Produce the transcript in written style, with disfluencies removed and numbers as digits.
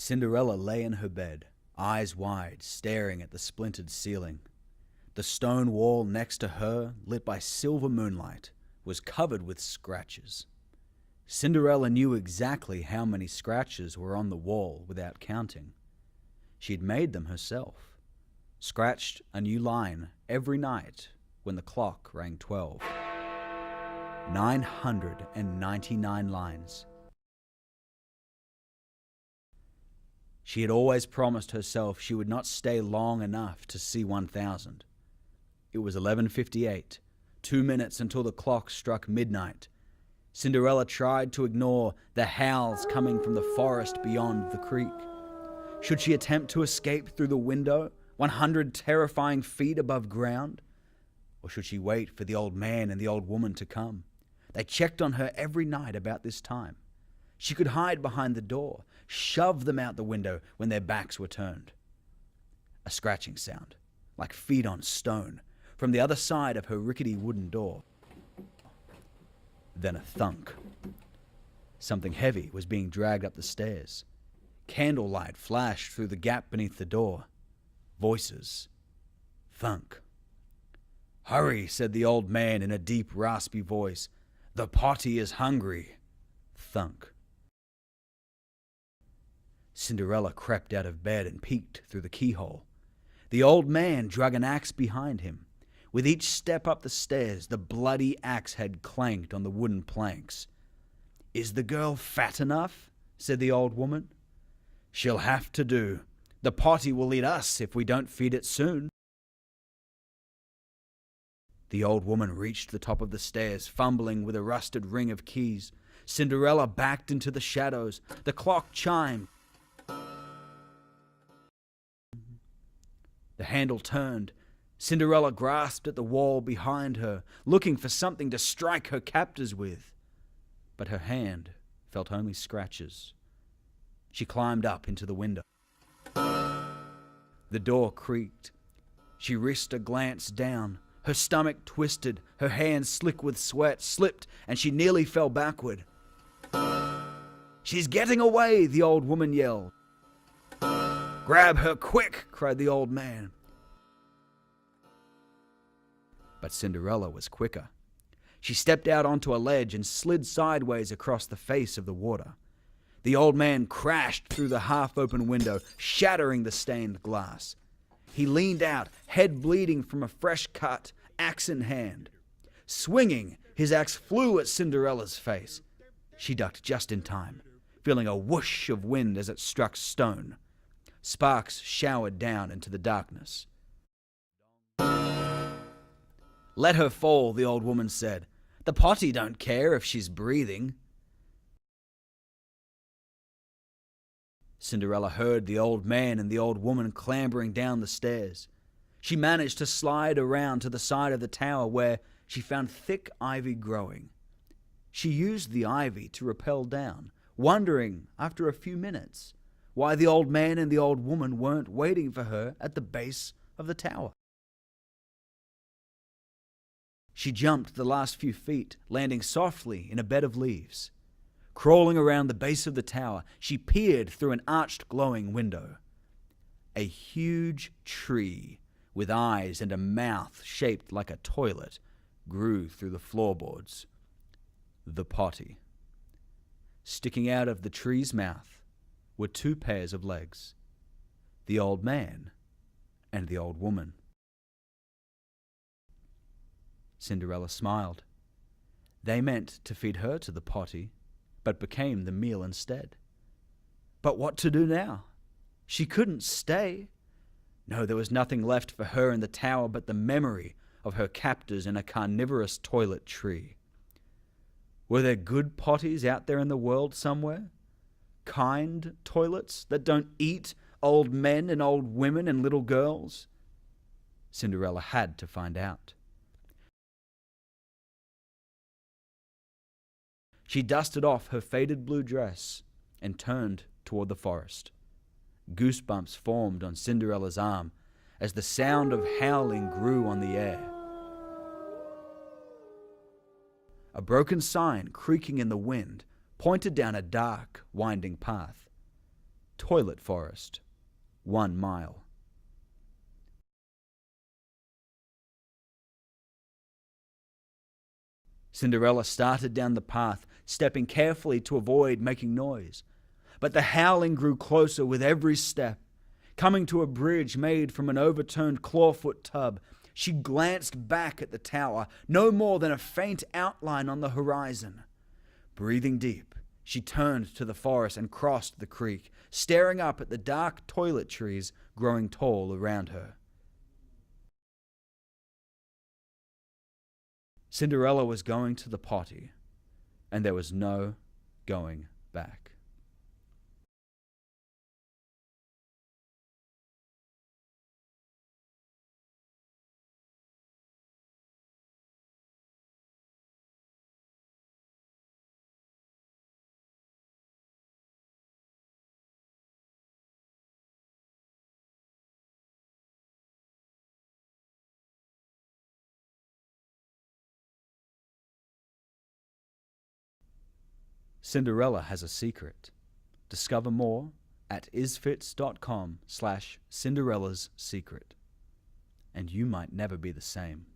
Cinderella lay in her bed, eyes wide, staring at the splintered ceiling. The stone wall next to her, lit by silver moonlight, was covered with scratches. Cinderella knew exactly how many scratches were on the wall without counting. She'd made them herself, scratched a new line every night when the clock rang 12. 999 lines. She had always promised herself she would not stay long enough to see 1,000. It was 11:58, 2 minutes until the clock struck midnight. Cinderella tried to ignore the howls coming from the forest beyond the creek. Should she attempt to escape through the window, 100 terrifying feet above ground? Or should she wait for the old man and the old woman to come? They checked on her every night about this time. She could hide behind the door, shove them out the window when their backs were turned. A scratching sound, like feet on stone, from the other side of her rickety wooden door. Then a thunk. Something heavy was being dragged up the stairs. Candlelight flashed through the gap beneath the door. Voices. Thunk. "Hurry," said the old man in a deep, raspy voice. "The potty is hungry." Thunk. Cinderella crept out of bed and peeked through the keyhole. The old man drug an axe behind him. With each step up the stairs, the bloody axe head clanked on the wooden planks. "Is the girl fat enough?" said the old woman. "She'll have to do. The potty will eat us if we don't feed it soon." The old woman reached the top of the stairs, fumbling with a rusted ring of keys. Cinderella backed into the shadows. The clock chimed. The handle turned. Cinderella grasped at the wall behind her, looking for something to strike her captors with. But her hand felt only scratches. She climbed up into the window. The door creaked. She risked a glance down. Her stomach twisted, her hands slick with sweat, slipped, and she nearly fell backward. "She's getting away!" the old woman yelled. "Grab her quick!" cried the old man. But Cinderella was quicker. She stepped out onto a ledge and slid sideways across the face of the water. The old man crashed through the half-open window, shattering the stained glass. He leaned out, head bleeding from a fresh cut, axe in hand. Swinging, his axe flew at Cinderella's face. She ducked just in time, feeling a whoosh of wind as it struck stone. Sparks showered down into the darkness. "Let her fall," the old woman said. "The potty don't care if she's breathing." Cinderella heard the old man and the old woman clambering down the stairs. She managed to slide around to the side of the tower where she found thick ivy growing. She used the ivy to rappel down, wondering, after a few minutes, why the old man and the old woman weren't waiting for her at the base of the tower. She jumped the last few feet, landing softly in a bed of leaves. Crawling around the base of the tower, she peered through an arched, glowing window. A huge tree, with eyes and a mouth shaped like a toilet, grew through the floorboards. The potty. Sticking out of the tree's mouth were 2 pairs of legs. The old man and the old woman. Cinderella smiled. They meant to feed her to the potty, but became the meal instead. But what to do now? She couldn't stay. No, there was nothing left for her in the tower but the memory of her captors in a carnivorous toilet tree. Were there good potties out there in the world somewhere? Kind toilets that don't eat old men and old women and little girls? Cinderella had to find out. She dusted off her faded blue dress and turned toward the forest. Goosebumps formed on Cinderella's arm as the sound of howling grew on the air. A broken sign creaking in the wind pointed down a dark, winding path. Toilet forest, 1 mile. Cinderella started down the path, stepping carefully to avoid making noise. But the howling grew closer with every step. Coming to a bridge made from an overturned clawfoot tub, she glanced back at the tower, no more than a faint outline on the horizon. Breathing deep, she turned to the forest and crossed the creek, staring up at the dark toilet trees growing tall around her. Cinderella was going to the potty, and there was no going back. Cinderella has a secret. Discover more at isfits.com/Cinderella's secret. And you might never be the same.